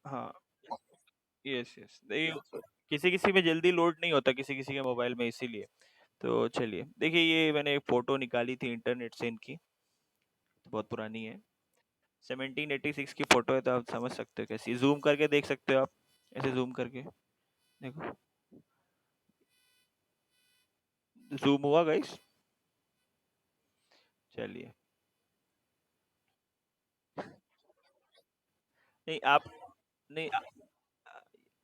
हाँ, yes yes, किसी किसी में जल्दी लोड नहीं होता, किसी किसी के मोबाइल में, इसीलिए। तो चलिए देखिए, ये मैंने एक फोटो निकाली थी इंटरनेट से इनकी, तो बहुत पुरानी है। 1786 की फोटो है, तो आप समझ सकते हो कैसी, जूम करके देख सकते हो आप, ऐसे जूम करके देखो। जूम हुआ गाइस? चलिए। नहीं आप, नहीं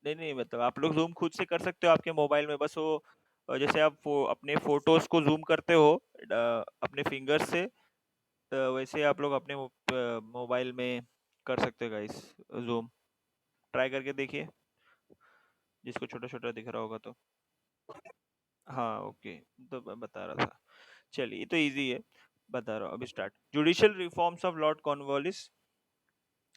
नहीं नहीं, मतलब आप लोग जूम खुद से कर सकते हो आपके मोबाइल में, बस वो जैसे आप अपने फोटोज को जूम करते हो अपने फिंगर से, तो वैसे आप लोग अपने मोबाइल में कर सकते हो गाइस, जूम। ट्राई करके देखिए, जिसको छोटा छोटा दिख रहा होगा तो। हाँ ओके, तो मैं बता रहा था। चलिए, ये तो इजी है, बता रहा हूँ अभी। Start. Judicial reforms of Lord Cornwallis.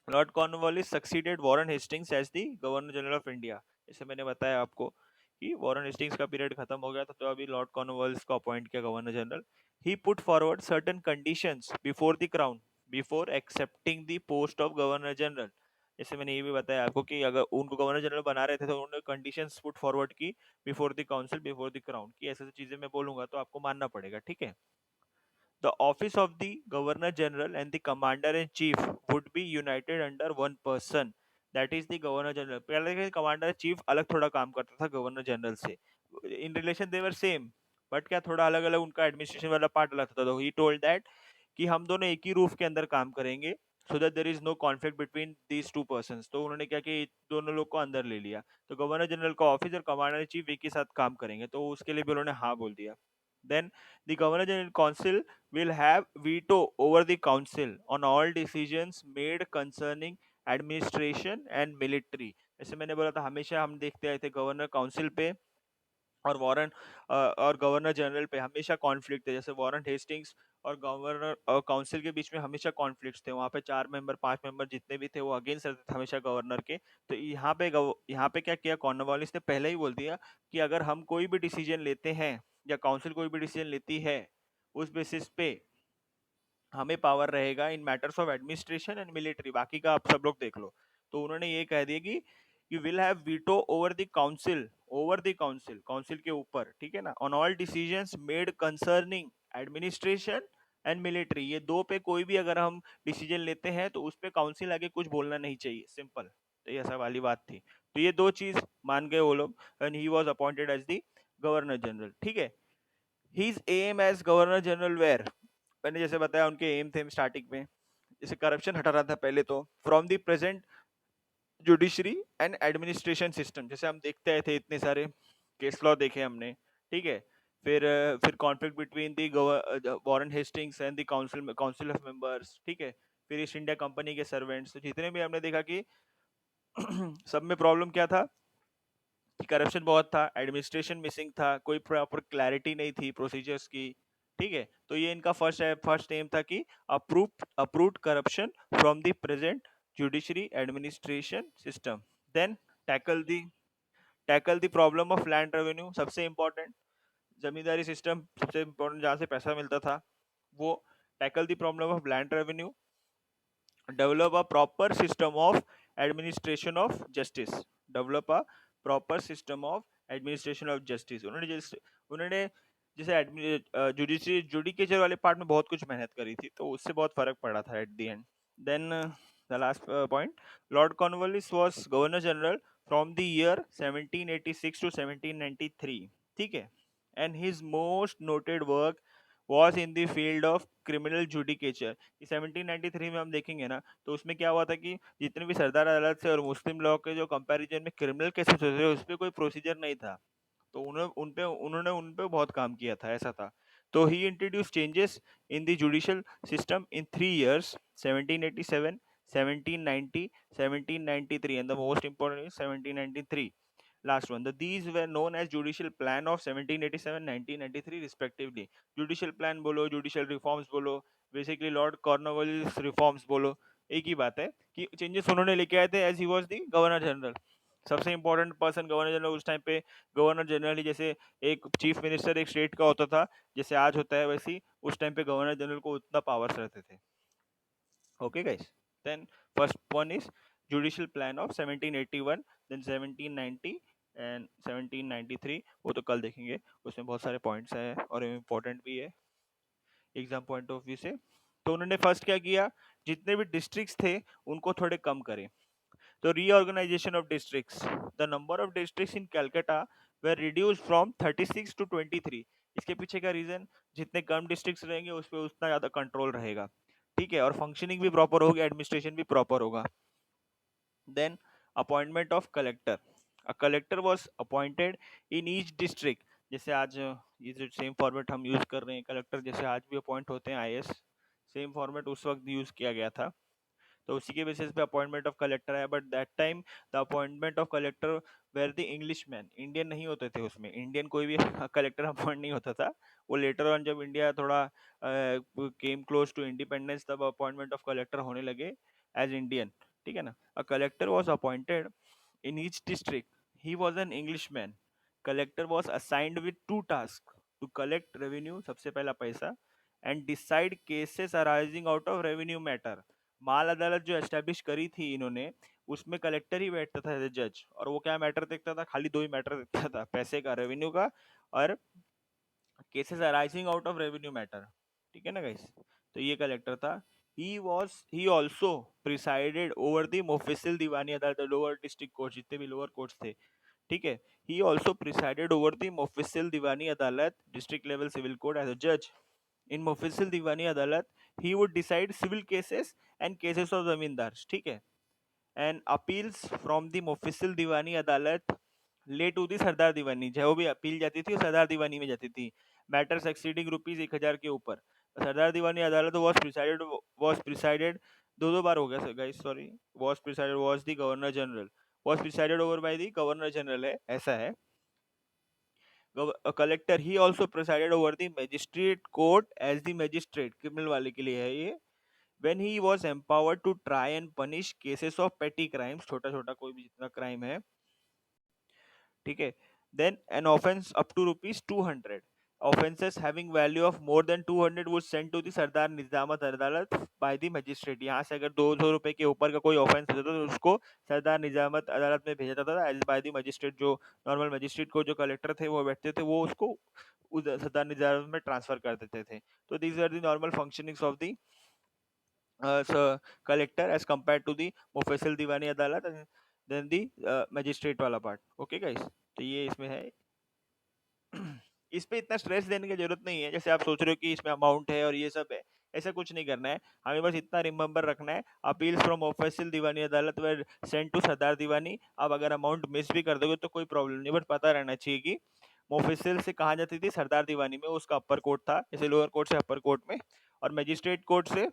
Lord Cornwallis succeeded Warren Hastings as the governor general of India. जैसे मैंने बताया आपको कि वॉरेन हेस्टिंग्स का पीरियड खत्म हो गया था, तो अभी लॉर्ड कॉर्नवालिस को अपॉइंट किया governor general. He put forward certain conditions before the crown before accepting the post of governor general. जैसे मैंने ये भी बताया आपको कि अगर उनको गवर्नर जनरल बना रहे थे, तो उन्होंने कंडीशंस पुट फॉरवर्ड की before the council, before the crown, की ऐसे ऐसी चीजें मैं बोलूंगा तो आपको मानना पड़ेगा, ठीक है। The office of the Governor General and the Commander in Chief would be united under one person, that is the Governor General. पहले के कमांडर चीफ अलग थोड़ा काम करता था गवर्नर जनरल से, in relation they were same, but क्या थोड़ा अलग अलग उनका एडमिनिस्ट्रेशन वाला पार्ट अलग था। तो ही टोल्ड दैट कि हम दोनों एक ही रूफ के अंदर काम करेंगे, so that there is no conflict between these two persons. तो उन्होंने क्या कि दोनों लोग को अंदर ले लिया, तो गवर्नर जनरल का ऑफिस और कमांडर चीफ एक ही साथ काम करेंगे, तो उसके लिए भी उन्होंने हाँ बोल दिया। Then the governor general council will have veto over the council on all decisions made concerning administration and military। जैसे मैंने बोला था, हमेशा हम देखते आए थे गवर्नर काउंसिल पे और वारन और गवर्नर जनरल पे हमेशा कॉन्फ्लिक्ट थे। जैसे वारन हेस्टिंग्स और गवर्नर और काउंसिल के बीच में हमेशा कॉन्फ्लिक्ट्स थे, वहाँ पे 4 मेंबर 5 मेंबर जितने भी थे वो अगेंस्ट रहते थे हमेशा गवर्नर के। तो यहाँ पे क्या किया कॉर्नवालिस ने, पहले ही बोल दिया कि अगर हम कोई भी डिसीजन लेते हैं या काउंसिल कोई भी डिसीजन लेती है, उस बेसिस पे हमें पावर रहेगा in matters of administration and military, बाकी का आप सब लोग देख लो। तो उन्होंने ये कह दिया कि you will have veto over the council, council के ऊपर, ठीक है ना, on all decisions made concerning administration and military. ये दो पे कोई भी अगर हम डिसीजन लेते हैं तो उस पे काउंसिल आगे कुछ बोलना नहीं चाहिए, सिंपल। तो ये ऐसा वाली बात थी। तो ये दो चीज मान गए वो लोग, and he was appointed as the governor general, ठीक है। His aim as governor general were, मैंने जैसे बताया उनके एम थे स्टार्टिंग में, जैसे करप्शन हटा रहा था पहले तो, from the present judiciary and administration system. जैसे हम देखते आए थे इतने सारे केस लॉ देखे हमने, ठीक है। फिर conflict between the Warren Hastings and the council of members, ठीक है। फिर ईस्ट इंडिया कंपनी के सर्वेंट्स, तो जितने भी हमने देखा कि सब में प्रॉब्लम क्या था कि करप्शन बहुत था, एडमिनिस्ट्रेशन मिसिंग था, कोई प्रॉपर क्लैरिटी नहीं थी प्रोसीजर्स की, ठीक है। तो ये इनका फर्स्ट एम था कि approve corruption from the present judiciary administration system. Then tackle the tackle the problem of land revenue, सबसे इंपॉर्टेंट, जमींदारी सिस्टम सबसे इंपॉर्टेंट, जहाँ से पैसा मिलता था वो। Tackle the problem of land revenue, develop a proper system of administration of justice, develop a proper system of administration of justice. उन्होंने जैसे जुडिकेचर वाले पार्ट में बहुत कुछ मेहनत करी थी, तो उससे बहुत फर्क पड़ा था at the end. Then the last point, Lord Cornwallis was governor general from the year 1786 to 1793, ठीक है। And his most noted work was in the field of criminal judicature। 1793 में हम देखेंगे ना, तो उसमें क्या हुआ था कि जितने भी सरदार अदालत से और मुस्लिम लॉ के जो कंपैरिजन में क्रिमिनल केसेस होते थे, उस पर कोई प्रोसीजर नहीं था। तो उन्होंने उन पे बहुत काम किया था, ऐसा था। तो ही introduce changes in the judicial system in 3 years, 1787, 1790, 1793, and the most important is 1793, last one. These were known as judicial plan of 1787, 1993 respectively। judicial plan बोलो, judicial reforms बोलो, बेसिकली लॉर्ड कॉर्नवालिस रिफॉर्म्स बोलो, एक ही बात है कि changes उन्होंने लेके आए थे as he was the governor general. सबसे इंपॉर्टेंट पर्सन गवर्नर जनरल उस टाइम पे, गवर्नर जनरल ही जैसे एक चीफ मिनिस्टर एक स्टेट का होता था, जैसे आज होता है, वैसे ही उस टाइम पे गवर्नर जनरल को उतना पावर्स रहते थे। Okay guys, then first one is judicial plan of 1781, then 1790 and 1793, वो तो कल देखेंगे, उसमें बहुत सारे पॉइंट्स हैं और इम्पोर्टेंट भी है एग्जाम पॉइंट ऑफ व्यू से। तो उन्होंने फर्स्ट क्या किया, जितने भी डिस्ट्रिक्ट्स थे उनको थोड़े कम करे। तो reorganisation of districts, the number of districts in Calcutta were reduced from 36 to 23। इसके पीछे का रीजन, जितने कम डिस्ट्रिक्ट्स रहेंगे उस पर उतना ज्यादा कंट्रोल रहेगा, ठीक है, और फंक्शनिंग भी प्रॉपर होगी, एडमिनिस्ट्रेशन भी प्रॉपर होगा। Then appointment of collector, a collector was appointed in each district. जैसे आज ये जो सेम फॉर्मेट हम यूज कर रहे हैं, कलेक्टर जैसे आज भी अपॉइंट होते हैं आईएएस, सेम फॉर्मेट उस वक्त यूज किया गया था। तो उसी के बेसिस पे अपॉइंटमेंट ऑफ कलेक्टर है, but that time the appointment of collector were the English man, Indian नहीं होते थे उसमें, इंडियन कोई भी कलेक्टर अपॉइंट नहीं होता था। वो लेटर ऑन जब इंडिया थोड़ा केम क्लोज टू इंडिपेंडेंस, तब अपॉइंटमेंट ऑफ कलेक्टर होने लगे एज इंडियन, ठीक है ना। A collector was appointed in each district, he was an English man. Collector was assigned with two task, to collect revenue, सबसे पहला पैसा, and decide cases arising out of revenue matter. माल अदालत जो establish करी थी इन्होंने, उसमें कलेक्टर ही बैठता था एज जज, और वो क्या मैटर देखता था, खाली दो ही मैटर देखता था, पैसे का, रेवेन्यू का, और cases arising out of revenue matter, ठीक है ना गाइस। तो ये कलेक्टर था। ही also presided over the Mofussil Diwani अदालत, लोअर डिस्ट्रिक्ट कोर्ट, जितने भी लोअर कोर्ट्स थे, ठीक है। He also presided over the Mofussil Diwani Adalat, district level civil court, as a जज। In Mofussil Diwani Adalat he would decide civil cases and cases of zamindar, ठीक है, and appeals from the Mofussil Diwani अदालत ले टू दी सरदार दीवानी, जो भी अपील जाती थी वो सरदार दीवानी में जाती थी, मैटर्स एक्सीडिंग ₹1000 के ऊपर। सरदार दीवानी अदालत वॉज प्रिसाइडेड, दो बार हो गया guys, sorry, was the governor general, was presided over by the governor general है, ऐसा है। Collector he also presided over the magistrate court as the magistrate, criminal वाले के लिए है ये। when he was empowered to try and punish cases of petty crimes, छोटा छोटा कोई भी जितना क्राइम है, ठीक है। Then an offence up to ₹200, offenses having value of more than 200 was sent to the सरदार निजामत अदालत by the magistrate। यहाँ से अगर 200 रुपए के ऊपर का कोई ऑफेंस होता था तो उसको सरदार निजामत अदालत में भेजा जाता था एज बाय द मजिस्ट्रेट। जो नॉर्मल मजिस्ट्रेट को जो कलेक्टर थे वो बैठते थे, वो उसको सरदार निजामत में ट्रांसफर कर देते थे। तो these are the normal functionings of the collector as compared to the मुफस्सिल दीवानी अदालत, and then the magistrate वाला पार्ट। ओके गाइस, तो ये इसमें है। इस पे इतना स्ट्रेस देने की जरूरत नहीं है, जैसे आप सोच रहे हो कि इसमें अमाउंट है और ये सब है, ऐसा कुछ नहीं करना है। हमें बस इतना रिमेम्बर रखना है, अपील्स फ्रॉम मुफस्सिल दीवानी अदालत वर सेंट टू सरदार दीवानी। अब अगर अमाउंट मिस भी कर दोगे तो कोई प्रॉब्लम नहीं, बट पता रहना चाहिए कि मुफस्सिल से कहाँ जाती थी, सरदार दीवानी में, उसका अपर कोर्ट था, जैसे लोअर कोर्ट से अपर कोर्ट में, और मजिस्ट्रेट कोर्ट से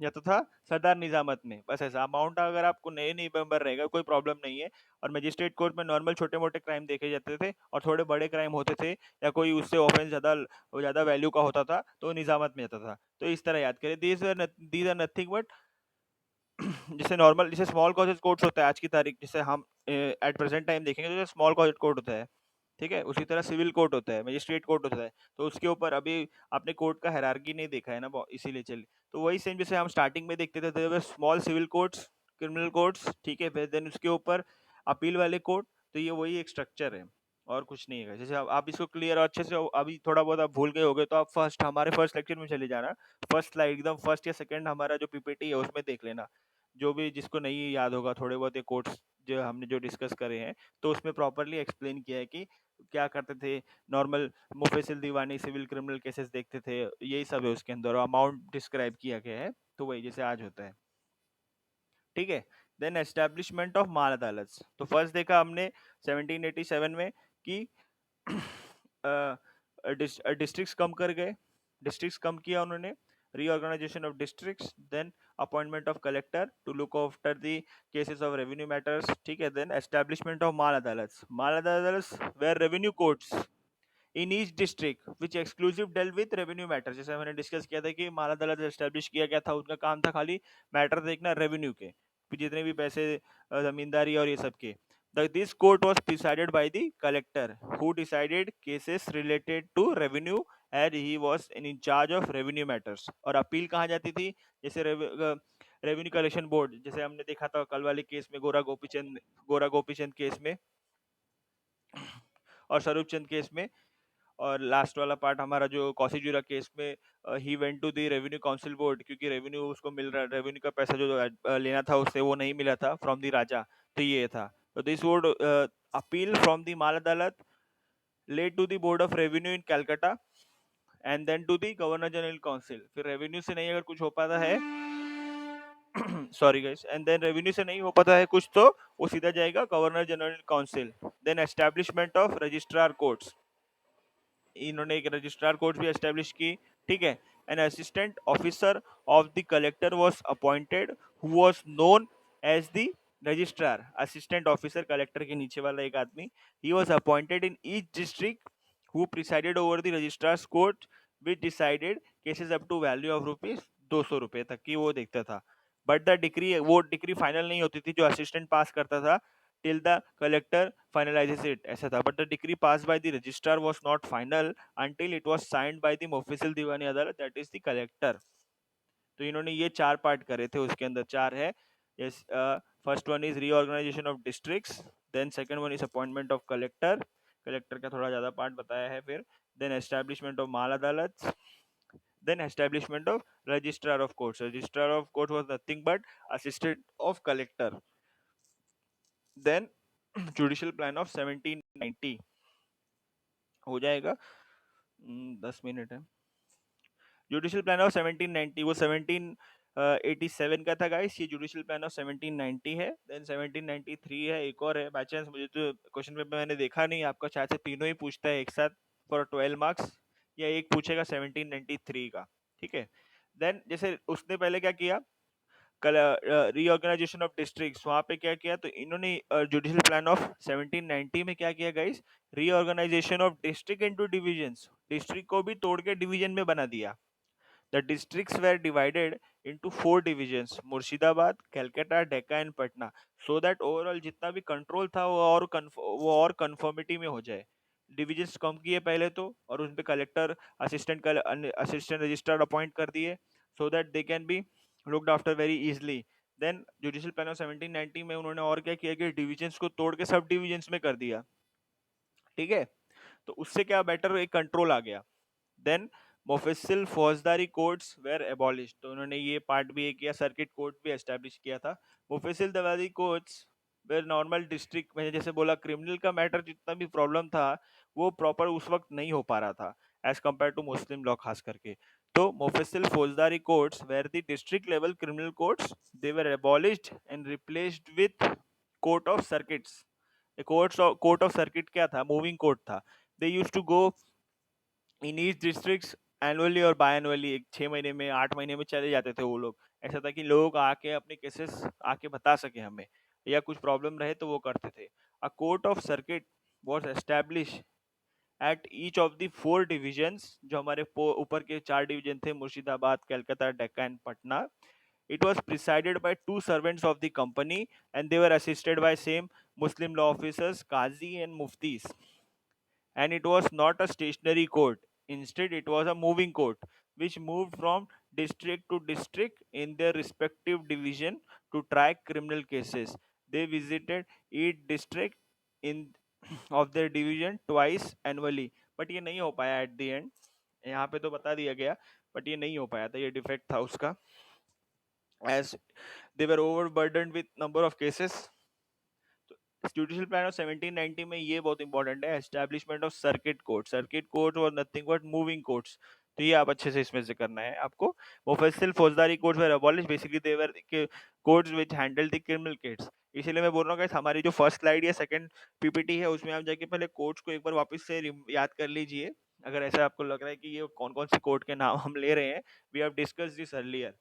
जाता था सरदार निजामत में। बस ऐसा अमाउंट अगर आपको नए नहीं मेंबर रहेगा कोई प्रॉब्लम नहीं है। और मजिस्ट्रेट कोर्ट में नॉर्मल छोटे मोटे क्राइम देखे जाते थे, और थोड़े बड़े क्राइम होते थे या कोई उससे ऑफेंस ज्यादा वैल्यू का होता था तो निजामत में जाता था। तो इस तरह याद करें, दीज आर नथिंग बट जैसे नॉर्मल, जैसे स्मॉल कॉजेज कोर्ट्स होता है आज की तारीख, जैसे हम एट प्रेजेंट टाइम देखेंगे तो स्मॉल कॉजेज कोर्ट होता है, ठीक है, उसी तरह सिविल कोर्ट होता है, मजिस्ट्रेट कोर्ट होता है। तो उसके ऊपर अभी आपने कोर्ट का हायरार्की नहीं देखा है ना, इसीलिए चलिए। तो वही सेम जैसे हम स्टार्टिंग में देखते थे, small civil courts, criminal courts, ठीक है, फिर देन उसके ऊपर अपील वाले कोर्ट। तो ये वही एक स्ट्रक्चर है और कुछ नहीं है। जैसे आप इसको क्लियर और अच्छे से अभी थोड़ा बहुत आप भूल गए होगे तो आप हमारे फर्स्ट लेक्चर में चले जाना, फर्स्ट स्लाइड एकदम फर्स्ट या सेकंड हमारा जो पीपीटी है उसमें देख लेना। जो भी जिसको नहीं याद होगा थोड़े बहुत ये कोर्ट्स जो हमने जो डिस्कस करे हैं, तो उसमें प्रॉपरली एक्सप्लेन किया है कि क्या करते थे। नॉर्मल मुफस्सिल दीवानी सिविल क्रिमिनल केसेस देखते थे, यही सब है उसके अंदर, अमाउंट डिस्क्राइब किया गया है, तो वही जैसे आज होता है, ठीक है। देन एस्टेब्लिशमेंट ऑफ माल अदालत, तो फर्स्ट देखा हमने 1787 में कि डिस्ट्रिक्ट्स कम कर गए, डिस्ट्रिक्ट्स कम किया उन्होंने, reorganisation of districts, then appointment of collector to look after the cases of revenue matters, ठीक है। Then establishment of Mal Adalat were revenue courts in each district which exclusive deal with revenue matter. जैसे मैंने discuss किया था कि माल अदालत establish किया गया था, उनका काम था खाली मैटर देखना रेवेन्यू के, जितने भी पैसे जमींदारी और ये सब के। This court was presided by the collector who decided cases related to revenue and he was in charge of revenue matters। और अपील कहाँ जाती थी, जैसे रेवेन्यू कलेक्शन बोर्ड, जैसे हमने देखा था कल वाले केस में, गोरा गोपीचंद केस में और स्वरूप चंद केस में, और लास्ट वाला पार्ट हमारा जो कौशिजुरा केस में, he went to the revenue council board, क्योंकि रेवेन्यू उसको मिल रहा, रेवेन्यू का पैसा जो लेना था उससे वो नहीं मिला था फ्रॉम द राजा, तो ये था। तो this would appeal from the माल अदालत led to the board of revenue in Calcutta and then to the governor general council. फिर रेवेन्यू से नहीं अगर कुछ हो पाता है sorry guys, and then revenue से नहीं हो पाता है कुछ, तो वो सीधा जाएगा governor general council. Then establishment of registrar courts, इन्होंने एक रजिस्ट्रार कोर्ट भी एस्टेब्लिश की, ठीक है। An assistant officer of the collector was appointed who was known as the registrar. Assistant officer collector के नीचे वाला एक आदमी, he was appointed in each district who presided over the registrars court which decided cases up to value of rupees 200 रुपए तक की वो देखता था। बट द डिक्री, वो डिक्री फाइनल नहीं होती थी जो असिस्टेंट पास करता था, till the collector finalizes it, ऐसा था। but the decree passed by the registrar was not final until it was signed by the मुफस्सिल दीवानी अदालत, that is the collector। तो इन्होंने ये 4 पार्ट करे थे, उसके अंदर 4 है। yes, first one is reorganisation of districts, then second one is appointment of collector, collector का थोड़ा ज्यादा पार्ट बताया है फिर, देन एस्टैब्लिशमेंट ऑफ माल अदालत, then establishment of registrar of courts, registrar of court was nothing but assistant of collector, then judicial plan of 1790 हो जाएगा। 10 minute है। जुडिशियल प्लान ऑफ 1790 वो 1787 का था गाइस, ये जुडिशियल प्लान ऑफ 1790 है। देन 1793 है, एक और है, बाय चांस मुझे तो क्वेश्चन पेपर मैंने देखा नहीं, आपका शायद से तीनों ही पूछता है एक साथ फॉर 12 मार्क्स, या एक पूछेगा 1793 का, ठीक है। देन जैसे उसने पहले क्या किया, रीऑर्गेनाइजेशन ऑफ डिस्ट्रिक्ट्स, वहां पे क्या किया, तो इन्होंने जुडिशियल प्लान ऑफ 1790 में क्या किया guys, reorganization of district into divisions, district को भी तोड़ के डिवीजन में बना दिया। The districts were divided into 4 divisions, Murshidabad, Calcutta, Dacca and Patna, so that overall जितना भी कंट्रोल था वो और कंफर्मिटी में हो जाए। डिविजन्स कम किए पहले तो, और उन पे कलेक्टर, असिस्टेंट रजिस्ट्रार अपॉइंट कर दिए, so that they can be looked after very easily. Then judicial plan of 1790 में उन्होंने और क्या किया कि डिविजन्स को तोड़ के सब डिविजन्स में कर दिया, ठीक है। तो उससे क्या बेटर एक कंट्रोल आ गया। देन मुफस्सिल फौजदारी कोर्ट्स वेर एबॉलिश्ड, तो उन्होंने ये पार्ट भी किया, सर्किट कोर्ट भी एस्टैब्लिश किया था। मुफस्सिल दवादी कोर्ट्स वेर नॉर्मल डिस्ट्रिक्ट, मैंने जैसे बोला क्रिमिनल का मैटर जितना भी प्रॉब्लम था वो प्रॉपर उस वक्त नहीं हो पा रहा था as compare to Muslim law खास करके। तो Mofussil Faujdari courts were the district level criminal courts, they were abolished and replaced with court of circuits. Court of circuit क्या था, मूविंग कोर्ट था। They used to go in each district annually और biannually, 6 महीने में 8 महीने में चले जाते थे वो लोग। ऐसा था कि लोग आके अपने केसेस आके बता सके हमें, या कुछ प्रॉब्लम रहे तो वो करते थे। A court of circuit was establish at each of the 4 divisions, जो हमारे ऊपर के 4 डिवीजन थे, Murshidabad, Calcutta, Dacca and Patna. It was presided by 2 servants of the company and they were assisted by same Muslim law officers, Qazi and Muftis. And it was not a stationary court. Instead, it was a moving court, which moved from district to district in their respective division to try criminal cases. They visited each district in of their division twice annually. But ये नहीं हो पाया at the end. यहाँ पे तो बता दिया गया, but ये नहीं हो पाया था, ये डिफेक्ट था उसका, as they were overburdened with number of cases. Judicial plan of 1790 में ये बहुत इंपॉर्टेंट है, establishment of circuit court. Circuit court और नथिंग बट मूविंग कोर्ट्स, तो ये आप अच्छे से इसमें से करना है आपको। मुफस्सिल Faujdari courts were abolish, basically they were courts which handle the criminal case. इसीलिए मैं बोल रहा हूँ गाइस, हमारी जो फर्स्ट स्लाइड या सेकंड पीपीटी है उसमें आप जाके पहले कोर्ट्स को एक बार वापस से याद कर लीजिए, अगर ऐसा आपको लग रहा है कि ये कौन कौन सी कोर्ट के नाम हम ले रहे हैं। We have discussed this earlier.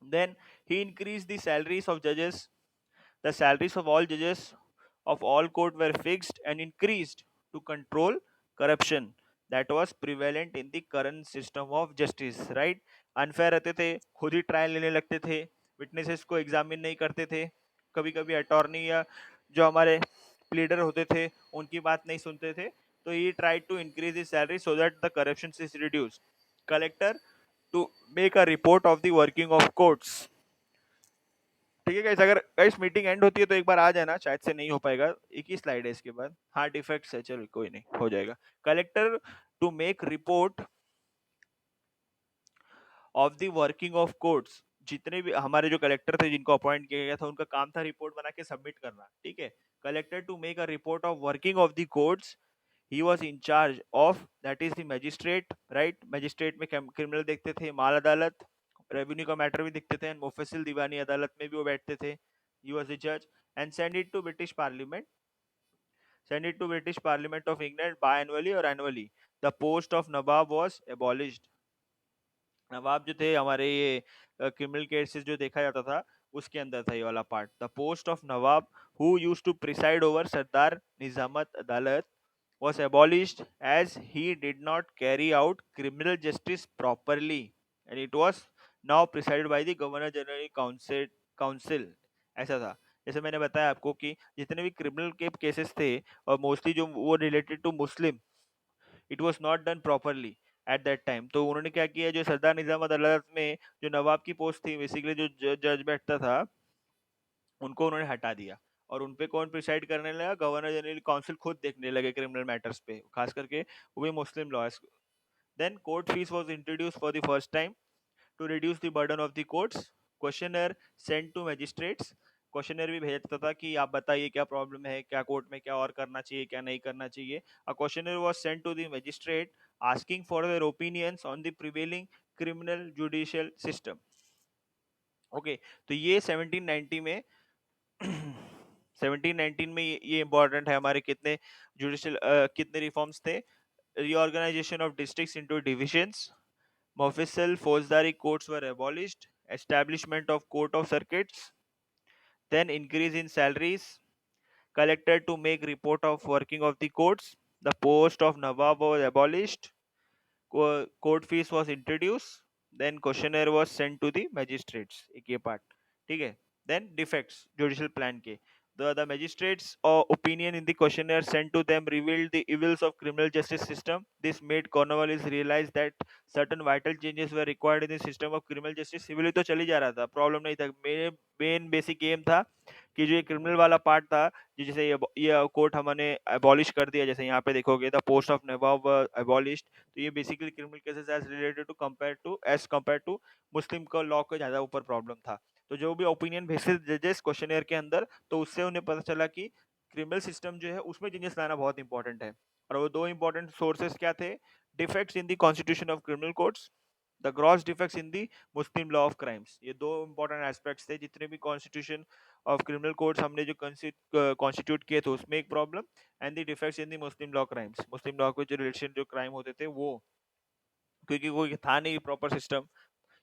Then he increased the salaries of judges. The salaries of all judges of all court were fixed and increased to control corruption that was prevalent in the current system of justice. Right? Unfair रहते थे, खुद ही trial लेने लगते थे, witnesses को examine नहीं करते थे, कभी कभी अटॉर्नी या जो हमारे प्लीडर होते थे उनकी बात नहीं सुनते थे। तो he tried to increase his salary so that the corruption is reduced. Collector to make a report of the working of courts. ठीक है गाइस, अगर गाइस मीटिंग एंड होती है तो एक बार आ जाना, शायद से नहीं हो पाएगा, एक ही स्लाइड है इसके बाद। हाँ डिफेक्ट्स है, चल कोई नहीं, हो जाएगा। Collector to make report of the working of courts, जितने भी हमारे जो कलेक्टर थे जिनको अपॉइंट किया गया था उनका काम था रिपोर्ट बना के सबमिट करना, ठीक है। Collector to make a report of working of the courts, he was in charge of that is the magistrate, right. Magistrate में क्रिमिनल देखते थे, माल अदालत, रेवेन्यू का मैटर भी देखते थे, एंड मुफस्सिल दीवानी अदालत में भी वो बैठते थे। ही वॉज द जज and send it to British parliament, send it to British parliament of England biannually और annually. The post of nawab was abolished. नवाब जो थे हमारे, ये क्रिमिनल केसेस जो देखा जाता था उसके अंदर था ये वाला part. The post of nawab who used to preside over Sadar Nizamat Adalat was abolished as he did not carry out criminal justice properly, and it was now presided by the governor general council। ऐसा था, जैसे मैंने बताया आपको कि जितने भी क्रिमिनल के केसेस थे और मोस्टली जो वो related to Muslim, it was not done properly at that time. तो उन्होंने क्या किया, जो सरदार निजाम अदालत में जो नवाब की पोस्ट थी, बेसिकली जो जज बैठता था, उनको उन्होंने हटा दिया। और उनपे कौन प्रिसाइड करने लगा, गवर्नर जनरल काउंसिल खुद देखने लगे क्रिमिनल मैटर्स पे, खास करके वो भी Muslim laws. Then court fees was introduce for the first time to reduce the burden of the courts. Questionnaire send to magistrates, questionnaire भी भेजता था कि आप बताइए क्या प्रॉब्लम है, क्या कोर्ट में क्या और करना चाहिए, क्या नहीं करना चाहिए। A questionnaire was sent to the magistrate asking for their opinions on the prevailing criminal judicial system. Okay, तो ये 1790 में 1719 में ये इंपॉर्टेंट है हमारे, कितने जुडिशियल कितने रिफॉर्म्स थे। Reorganisation of districts into divisions, Mofussil Faujdari courts were abolished, establishment of court of circuits, then increase in salaries, collector to make report of working of the courts, the post of nawab was abolished, court fees was introduce, then questioner was sent to the magistrates, एक ये part, ठीक है। Then defects judicial plan के, the magistrates opinion in the questionnaire sent to them revealed the evils of criminal justice system. This made Cornwallis realize that certain vital changes were required in the system of criminal justice। Civil तो चल ही जा रहा था, problem नहीं था, मेरे main basic M था कि जो ये क्रिमिनल वाला पार्ट था, जैसे ये कोर्ट हमने अबॉलिश कर दिया, जैसे यहाँ पे देखोगे the post of nawab abolished. तो ये basically criminal cases as related to compare to Muslim का लॉ का ज्यादा ऊपर प्रॉब्लम था। तो जो भी ओपिनियन भेजते जजेस क्वेश्चनर के अंदर, तो उससे उन्हें पता चला कि क्रिमिनल सिस्टम जो है उसमें चेंजेस लाना बहुत इंपॉर्टेंट है। और वो दो इंपॉर्टेंट सोर्सेस क्या थे, defects in the constitution of criminal codes, the gross defects in the Muslim law of crimes. ये दो इंपॉर्टेंट एस्पेक्ट्स थे, जितने भी कॉन्स्टिट्यूशन ऑफ क्रिमिनल कोड्स हमने जो कॉन्स्टिट्यूट किए थे उसमें एक problem, and the defects in the Muslim law crimes, Muslim law के जो रिलेशन जो क्राइम होते थे वो, क्योंकि वो था नहीं प्रॉपर सिस्टम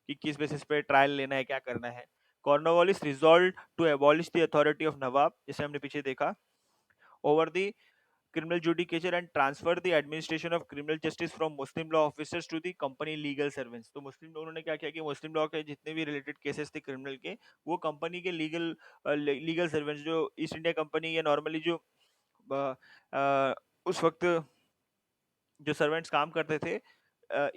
कि किस बेसिस पे ट्रायल लेना है, क्या करना है। Cornwallis resolve to abolish the authority of nawab, जैसे हमने पीछे देखा, over the criminal judicature and transfer the administration of criminal justice from Muslim law officers to the company legal servants। तो मुस्लिम उन्होंने क्या किया कि मुस्लिम लॉ के जितने भी रिलेटेड केसेस थे क्रिमिनल के, वो कंपनी के लीगल सर्वेंट्स, जो ईस्ट इंडिया कंपनी या नॉर्मली जो उस वक्त जो सर्वेंट्स काम करते थे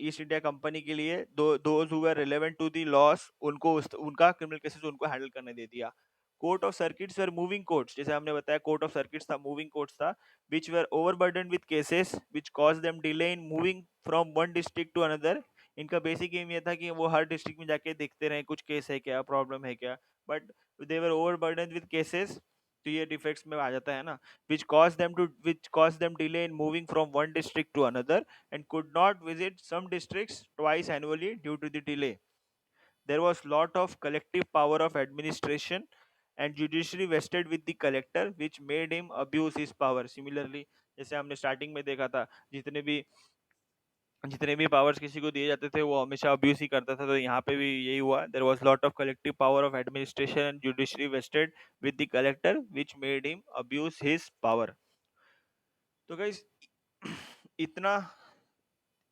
ईस्ट इंडिया कंपनी के लिए, those who were relevant to the laws, उनको उनका क्रिमिनल केसेस उनको हैंडल करने दे दिया। Court of circuits were moving courts, जैसे हमने बताया कोर्ट ऑफ सर्किट्स था, मूविंग कोर्ट्स था, which were overburdened with cases which caused them delay in moving from one district to another। इनका बेसिक एम ये था कि वो हर डिस्ट्रिक्ट में जाके देखते रहे कुछ केस है क्या, प्रॉब्लम है क्या, but they were overburden with cases. तो ये डिफेक्ट्स में आ जाता है ना, which caused them delay in moving from one district to another and could not visit some districts twice annually due to the delay। there was lot of collective power of administration and judiciary vested with the collector which made him abuse his power। Similarly, जैसे हमने starting में देखा था, जितने भी जितने भी powers किसी को दिए जाते थे वो हमेशा अब्यूज ही करता था, तो यहाँ पे भी यही हुआ। There was lot of collective power of administration and judiciary vested with the collector which made him abuse his power. तो गाइस इतना,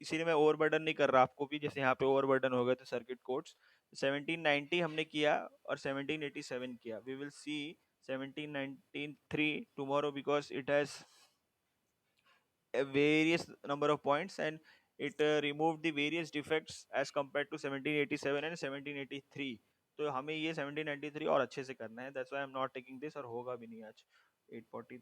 इसीलिए मैं ओवरबर्डन नहीं कर रहा आपको भी, जैसे यहाँ पे ओवरबर्डन हो गए थे सर्किट कोर्ट्स। 1790 हमने किया और 1787 किया। We will see 1793 tomorrow because it has a various number of points and it removed the various defects as compared to 1787 and 1783. तो हमें ये 1793 और अच्छे से करना है, that's why I'm not taking this, और होगा भी नहीं आज 840।